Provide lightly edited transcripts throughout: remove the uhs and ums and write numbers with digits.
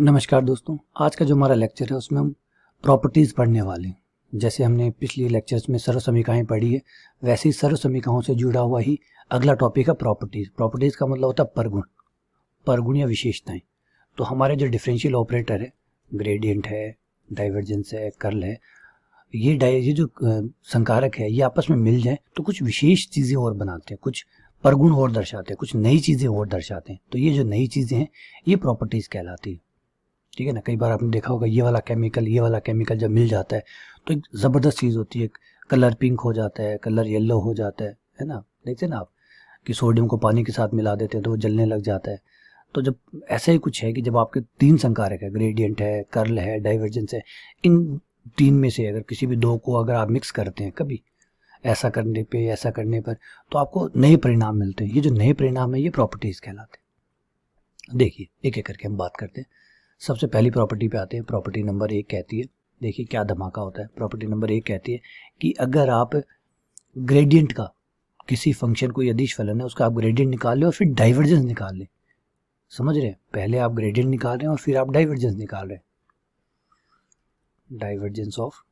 नमस्कार दोस्तों, आज का जो हमारा लेक्चर है उसमें हम प्रॉपर्टीज़ पढ़ने वाले हैं। जैसे हमने पिछले लेक्चर्स में सर्वसमीकाएं पढ़ी है, वैसे ही सर्वसमीकाओं से जुड़ा हुआ ही अगला टॉपिक है प्रॉपर्टीज़। प्रॉपर्टीज़ का मतलब होता है परगुण या विशेषताएं। तो हमारे जो डिफरेंशियल ऑपरेटर है, ग्रेडियंट है, डाइवर्जेंस है, कर्ल है, ये जो संकारक है, ये आपस में मिल जाए तो कुछ विशेष चीज़ें और बनाते हैं, कुछ परगुण और दर्शाते हैं, कुछ नई चीज़ें और दर्शाते हैं। तो ये जो नई चीज़ें हैं ये प्रॉपर्टीज़ कहलाती है। ठीक है ना। कई बार आपने देखा होगा ये वाला केमिकल जब मिल जाता है तो एक ज़बरदस्त चीज़ होती है। कलर पिंक हो जाता है, कलर येलो हो जाता है ना। देखते हैं ना आप कि सोडियम को पानी के साथ मिला देते हैं तो वो जलने लग जाता है। तो जब ऐसा ही कुछ है कि जब आपके तीन संकारक है, ग्रेडियंट है, कर्ल है, डाइवर्जेंस है, इन तीन में से अगर किसी भी दो को अगर आप मिक्स करते हैं कभी ऐसा करने पर तो आपको नए परिणाम मिलते हैं। ये जो नए परिणाम है ये प्रॉपर्टीज़ कहलाते हैं। देखिए एक एक करके हम बात करते हैं। सबसे पहली प्रॉपर्टी पे आते हैं। प्रॉपर्टी नंबर 1 कहती है, देखिए क्या धमाका होता है। प्रॉपर्टी नंबर 1 कहती है कि अगर आप ग्रेडियंट का किसी फंक्शन को अदिश फलन है उसका आप ग्रेडियंट निकाल लें और फिर डाइवर्जेंस निकाल लें। समझ रहे हैं? पहले आप ग्रेडियंट निकाल रहे हैं और फिर आप डाइवर्जेंस निकाल रहे हैं। डाइवर्जेंस ऑफ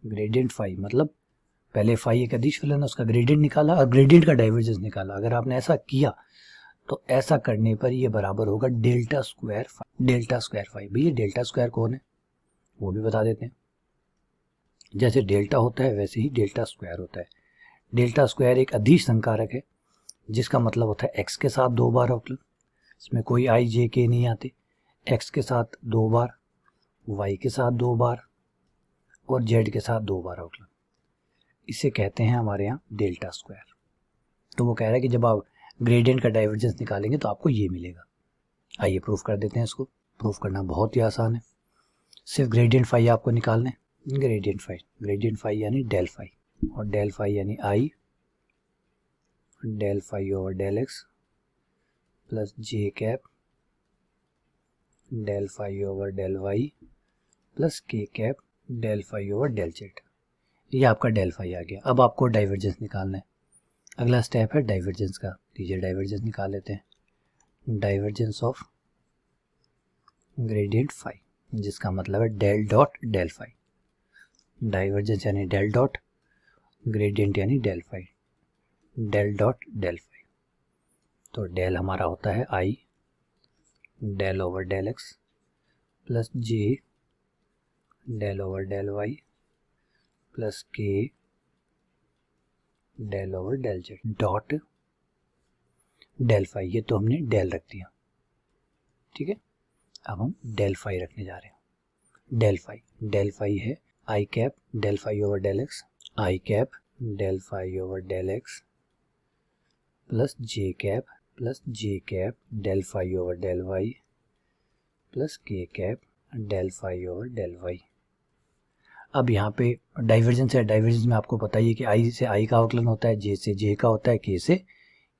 ग्रेडियंट फाई मतलब पहले फाई एक अदिश फलन है उसका ग्रेडियंट निकाला और ग्रेडियंट का डाइवर्जेंस निकाला। अगर आपने ऐसा किया तो ऐसा करने पर ये बराबर होगा डेल्टा स्क्वायर फाई। भैया डेल्टा स्क्वायर कौन है वो भी बता देते हैं। जैसे डेल्टा होता है वैसे ही डेल्टा स्क्वायर होता है। डेल्टा स्क्वायर एक अदिश संकारक है जिसका मतलब होता है एक्स के साथ दो बार अवकलन, इसमें कोई आई जे के नहीं आते। एक्स के साथ दो बार, वाई के साथ दो बार और जेड के साथ दो बार अवकलन, इसे कहते हैं हमारे यहाँ डेल्टा स्क्वायर। तो वो कह रहा है कि जब आप ग्रेडियंट का डाइवर्जेंस निकालेंगे तो आपको ये मिलेगा। आइए प्रूफ कर देते हैं इसको। प्रूफ करना बहुत ही आसान है, सिर्फ ग्रेडियंट फाई आपको निकालना है। ग्रेडियंट फाई यानी डेल फाई, और डेल फाई यानी I del phi over del x plus J cap del phi over del Y plus के cap del phi over del Z. ये आपका डेल फाई आ गया। अब आपको डाइवर्जेंस निकालना है। अगला स्टेप है डाइवर्जेंस का। लीजिए डाइवर्जेंस निकाल लेते हैं। डाइवर्जेंस ऑफ ग्रेडियंट फाई जिसका मतलब है del dot del phi. Divergence यानी डेल डॉट, ग्रेडियंट यानी del phi, del dot del phi. तो डेल हमारा होता है I del over del x plus J del over del Y plus K del over del Z dot del phi. ये तो हमने del रख दिया, ठीक है। अब हम डेल फाई रखने जा रहे हैं। डेल फाई है I cap del phi over del X, I cap del phi over del x plus J cap del phi over del Y plus के cap del phi over del Y. अब यहाँ पे divergence है। Divergence में आपको पता ही है कि आई से आई का अवकलन होता है, जे से जे का होता है, के से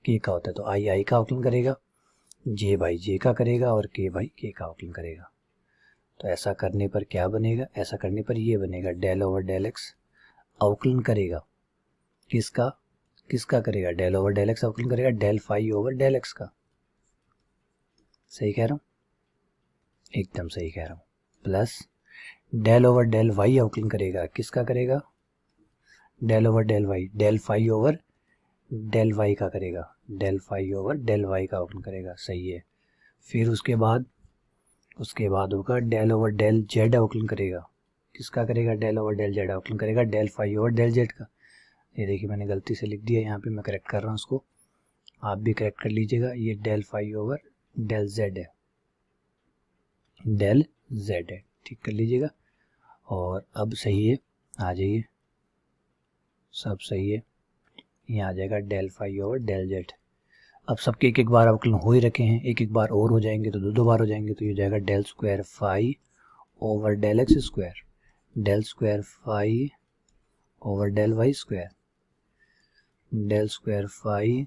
के का होता है। तो आई का अवकलन करेगा, जे बाई जे का करेगा और के बाई के का अवकलन करेगा। तो ऐसा करने पर क्या बनेगा? ऐसा करने पर ये बनेगा डेल ओवर डेल एक्स अवकलन करेगा किसका करेगा? डेल ओवर डेल एक्स अवकलन करेगा del phi over del x का। सही कह रहा हूँ? एकदम सही कह रहा हूँ। Plus del over del y अवकलन करेगा किसका करेगा? Del over del y, del phi over del y का करेगा, del phi over del y का अवकलन करेगा। सही है। फिर उसके बाद होगा डेल ओवर डेल जेड अवकलन करेगा किसका करेगा? डेल ओवर डेल जेड अवकलन करेगा del phi over del z का। ये देखिए मैंने गलती से लिख दिया यहाँ पे, मैं करेक्ट कर रहा हूँ उसको, आप भी करेक्ट कर लीजिएगा। ये del phi over del z है, डेल जेड है, ठीक कर लीजिएगा। और अब सही है, आ जाइए, सब सही है। यहाँ आ जाएगा del phi over del z. अब सबके एक एक बार अवकलन हो ही रखे हैं, एक एक बार और हो जाएंगे तो दो बार हो जाएंगे। तो ये जाएगा del square phi over del x square, del square phi over del y square, del square phi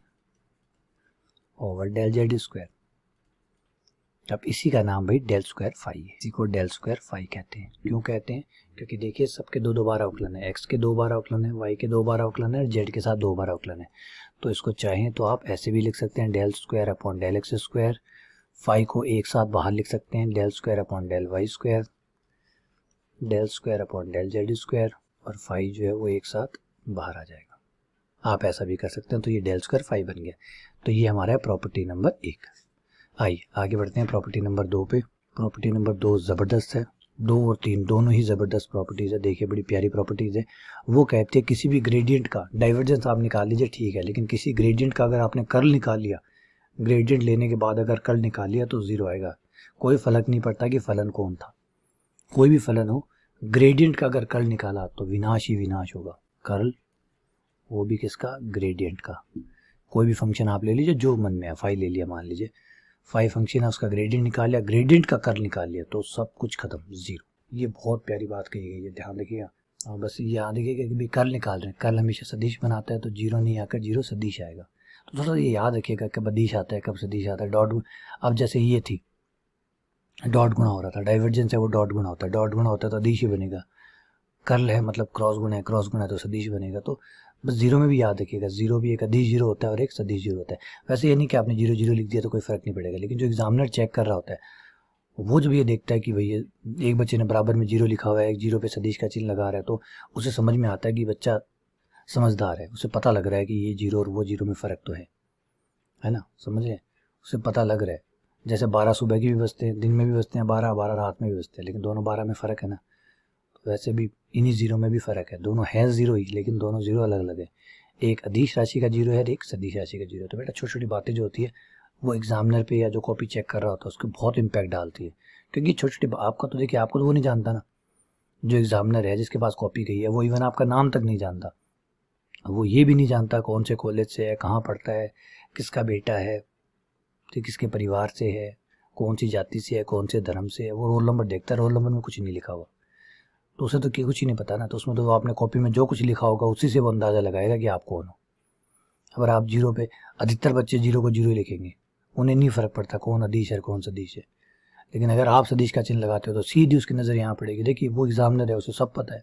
over del z square. अब इसी का नाम भाई डेल स्क्वायर फाई है। इसी को डेल स्क्वायर फाई कहते हैं। क्यों कहते हैं? क्योंकि देखिए सबके दो बार अवकलन है, एक्स के दो बार अवकलन है, वाई के दो बार अवकलन है और जेड के साथ दो बार अवकलन है। तो इसको चाहें तो आप ऐसे भी लिख सकते हैं del square upon del x square phi को एक साथ बाहर लिख सकते हैं, del square upon del y square, del square upon del z square, और फाई जो है वो एक साथ बाहर आ जाएगा। आप ऐसा भी कर सकते हैं, तो ये डेल स्क्वायर फाई बन गया। तो ये हमारा है प्रॉपर्टी नंबर 1। आइए आगे बढ़ते हैं प्रॉपर्टी नंबर 2 पे। प्रॉपर्टी नंबर 2 ज़बरदस्त है, 2 और 3 दोनों ही ज़बरदस्त प्रॉपर्टीज़ है। देखिए बड़ी प्यारी प्रॉपर्टीज़ है। वो कहते हैं किसी भी ग्रेडियंट का डाइवर्जेंस आप निकाल लीजिए, ठीक है, लेकिन किसी ग्रेडियंट का अगर आपने कर्ल निकाल लिया, ग्रेडियंट लेने के बाद अगर कर्ल निकाल लिया तो 0 आएगा। कोई फर्क नहीं पड़ता कि फलन कौन था, कोई भी फलन हो, ग्रेडियंट का अगर कर्ल निकाला तो विनाश ही विनाश होगा। कर्ल वो भी किसका, ग्रेडियंट का। कोई भी फंक्शन आप ले लीजिए जो मन में है, फाई ले लिया, मान लीजिए फाई फंक्शन है, उसका ग्रेडियंट निकाल लिया, ग्रेडियंट का कर्ल निकाल लिया, तो सब कुछ खत्म, 0। ये बहुत प्यारी बात कही गई है, ध्यान रखिएगा। और बस ये याद रखिएगा कि भाई कर्ल निकाल रहे हैं, कर्ल हमेशा सदिश बनाता है, तो 0 नहीं आकर 0 सदिश आएगा। तो थोड़ा ये याद रखिएगा कब अदिश आता है, कब सदिश आता है। डॉट, अब जैसे ये थी डॉट गुणा हो रहा था, डाइवर्जेंस है वो डॉट गुणा होता है, डॉट गुणा होता है तो अदिश ही बनेगा। कर्ल है मतलब क्रॉस गुणा है, क्रॉस गुणा है तो सदिश बनेगा। तो बस 0 में भी याद रखिएगा, 0 भी एक अदिश 0 होता है और एक सदिश 0 होता है। वैसे ये नहीं कि आपने 0 0 लिख दिया तो कोई फर्क नहीं पड़ेगा, लेकिन जो एग्जामिनर चेक कर रहा होता है वो जब ये देखता है कि भाई एक बच्चे ने बराबर में 0 लिखा हुआ है, एक 0 पे सदिश का चिन्ह लगा रहा है, तो उसे समझ में आता है कि बच्चा समझदार है, उसे पता लग रहा है कि ये 0 और वो 0 में फ़र्क तो है ना, समझ रहे हैं, उसे पता लग रहा है। जैसे 12 सुबह की भी बजते हैं, दिन में भी बजते हैं, 12 रात में भी बजते हैं, लेकिन दोनों 12 में फ़र्क है ना। तो वैसे भी इन्हीं 0 में भी फ़र्क है, दोनों है 0 ही, लेकिन दोनों 0 अलग अलग है। एक अदिश राशि का 0 है, एक सदिश राशि का 0। तो बेटा छोटी छोटी बातें जो होती है वो एग्जामिनर पे या जो कॉपी चेक कर रहा होता है उसको बहुत इंपैक्ट डालती है, क्योंकि छोटी छोटी आपका तो देखिए, आपको तो वो नहीं जानता ना, जो एग्जामिनर है जिसके पास कॉपी गई है, वो इवन आपका नाम तक नहीं जानता, वो ये भी नहीं जानता कौन से कॉलेज से है, कहाँ पढ़ता है, किसका बेटा है, तो किसके परिवार से है, कौन सी जाति से है, कौन से धर्म से है। वो रोल नंबर देखता है, रोल नंबर में कुछ नहीं लिखा हुआ, तो उसे तो कुछ ही नहीं पता ना। तो उसमें तो आपने कॉपी में जो कुछ लिखा होगा उसी से वो अंदाज़ा लगाएगा कि आप कौन हो। अगर आप 0 पे, अधिकतर बच्चे 0 को 0 लिखेंगे, उन्हें नहीं फ़र्क पड़ता कौन अदिश है कौन सदिश है। लेकिन अगर आप सदिश का चिन्ह लगाते हो तो सीधी उसकी नज़र यहाँ पड़ेगी। देखिए वो एग्जामिनर है, उसे सब पता है,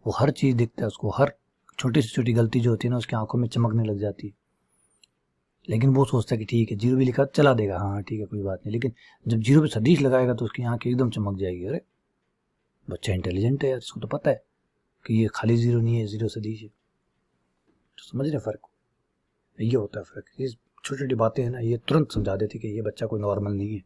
वो हर चीज़ दिखता है उसको, हर छोटी से छोटी गलती जो होती है ना उसकी आंखों में चमकने लग जाती है। लेकिन वो सोचता है कि ठीक है 0 भी लिखा चला देगा, हाँ ठीक है कोई बात नहीं, लेकिन जब 0 पे सदिश लगाएगा तो उसकी आंखें एकदम चमक जाएगी। अरे बच्चा इंटेलिजेंट है यार, इसको तो पता है कि ये खाली 0 नहीं है, 0 सदिश है। तो समझ रहे फ़र्क, ये होता है फ़र्क। ये छोटी छोटी बातें हैं ना, ये तुरंत समझा देती कि ये बच्चा कोई नॉर्मल नहीं है,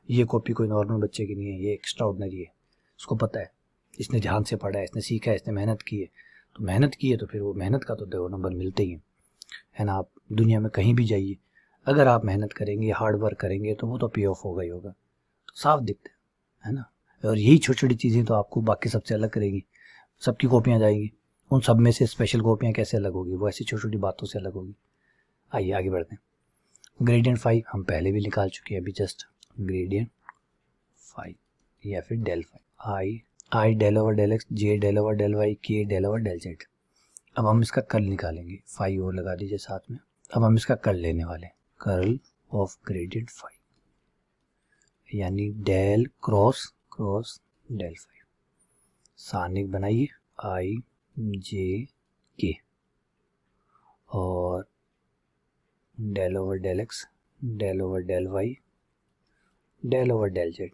ये कॉपी कोई नॉर्मल बच्चे की नहीं है, ये एक्स्ट्रा ऑर्डिनरी है। उसको पता है, इसने ध्यान से पढ़ा है, इसने सीखा है, इसने मेहनत की है। तो मेहनत की है तो फिर वो मेहनत का तो 2 नंबर मिलते ही हैं, है ना। आप दुनिया में कहीं भी जाइए, अगर आप मेहनत करेंगे, हार्ड वर्क करेंगे तो वो तो पे ऑफ होगा ही होगा, तो साफ दिखता है ना। और यही छोटी छोटी चीज़ें तो आपको बाकी सबसे अलग करेगी। सबकी कॉपियाँ जाएंगी, उन सब में से स्पेशल कॉपियाँ कैसे अलग होगी, वो ऐसी छोटी छोटी बातों से अलग होगी। आइए आगे बढ़ते हैं। ग्रेडियंट फाई हम पहले भी निकाल चुके हैं, अभी जस्ट ग्रेडियंट फाई या फिर डेल फाई, आई डेल ओवर डेल एक्स, जे डेल ओवर डेल वाई, के डेल ओवर डेल जेड। अब हम इसका कर्ल निकालेंगे, फाई और लगा दीजिए साथ में। अब हम इसका कर्ल लेने वाले, कर्ल ऑफ ग्रेडियंट फाई यानी del cross cross del phi. सारणिक बनाइए आई जे के, और del over del x, del over del y, del over del z,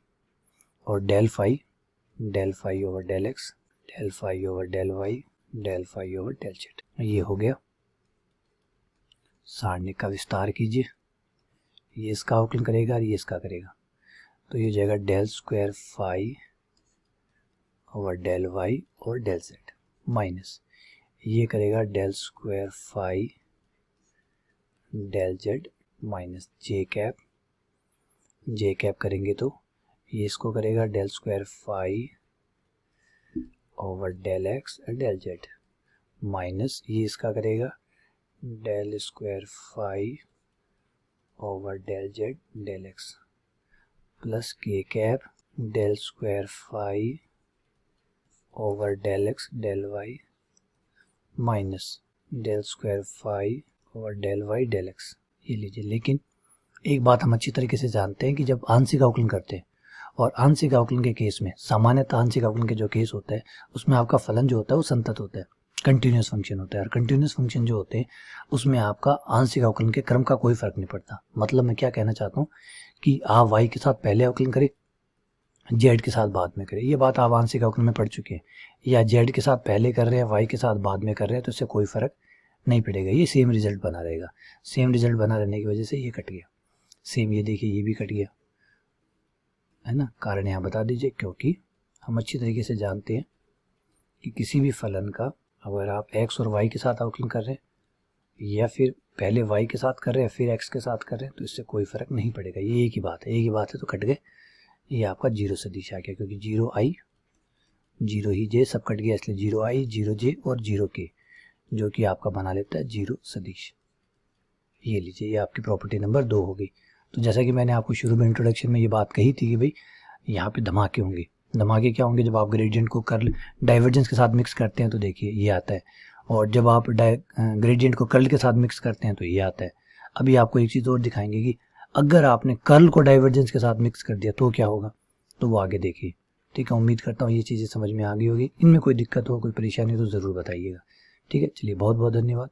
और del phi over del x, del phi over del y, del phi over del Z. ये हो गया। सारणिक का विस्तार कीजिए, ये इसका अवकलन करेगा और ये इसका करेगा, तो ये हो जाएगा del square phi over del y और डेल जेड, माइनस ये करेगा del square phi del z minus j cap करेंगे तो ये इसको करेगा del square phi over del x del z, minus ये इसका करेगा del square phi over del z del x, plus के cap del square phi over del x del y, minus del square phi over del y del x. ये लीजिए। लेकिन एक बात हम अच्छी तरीके से जानते हैं कि जब आंशिक अवकलन करते हैं, और आंशिक अवकलन के केस में, सामान्यतः आंशिक अवकलन के जो केस होता है उसमें आपका फलन जो होता है वो संतत होता है, कंटिन्यूस फंक्शन होता है। और कंटिन्यूस फंक्शन जो होते हैं उसमें आपका आंशिक अवकलन के क्रम का कोई फर्क नहीं पड़ता। मतलब मैं क्या कहना चाहता हूँ कि आप वाई के साथ पहले अवकलन करें, जेड के साथ बाद में करें। ये बात आप आंशिक अवकलन में पढ़ चुके हैं। या जेड के साथ पहले कर रहे हैं, वाई के साथ बाद में कर रहे हैं, तो इससे कोई फर्क नहीं पड़ेगा, ये सेम रिजल्ट बना रहेगा। सेम रिजल्ट बना रहने की वजह से ये कट गया, सेम ये देखिए ये भी कट गया, है ना। कारण यहाँ बता दीजिए, क्योंकि हम अच्छी तरीके से जानते हैं कि किसी भी फलन का अगर आप x और y के साथ अवकलन कर रहे हैं या फिर पहले y के साथ कर रहे हैं फिर x के साथ कर रहे हैं, तो इससे कोई फर्क नहीं पड़ेगा। ये एक ही बात है, एक ही बात है, तो कट गए। ये आपका जीरो सदिश आ गया, क्योंकि zero i zero he j सब कट गया, इसलिए जीरो i जीरो j और जीरो k, जो कि आपका बना लेता है जीरो सदिश। ये लीजिए, ये आपकी प्रॉपर्टी नंबर 2 हो गई। तो जैसा कि मैंने आपको शुरू में इंट्रोडक्शन में ये बात कही थी कि भाई यहाँ पे धमाके होंगे। धमाके क्या होंगे? जब आप ग्रेडियंट को कर्ल डाइवर्जेंस के साथ मिक्स करते हैं तो देखिए ये आता है, और जब आप ग्रेडियंट को कर्ल के साथ मिक्स करते हैं तो ये आता है। अभी आपको एक चीज़ और दिखाएंगे कि अगर आपने कर्ल को डाइवर्जेंस के साथ मिक्स कर दिया तो क्या होगा, तो वो आगे देखिए। ठीक है, उम्मीद करता हूँ ये चीज़ें समझ में आ गई होगी। इनमें कोई दिक्कत हो, कोई परेशानी हो तो ज़रूर बताइएगा। ठीक है, चलिए बहुत बहुत धन्यवाद।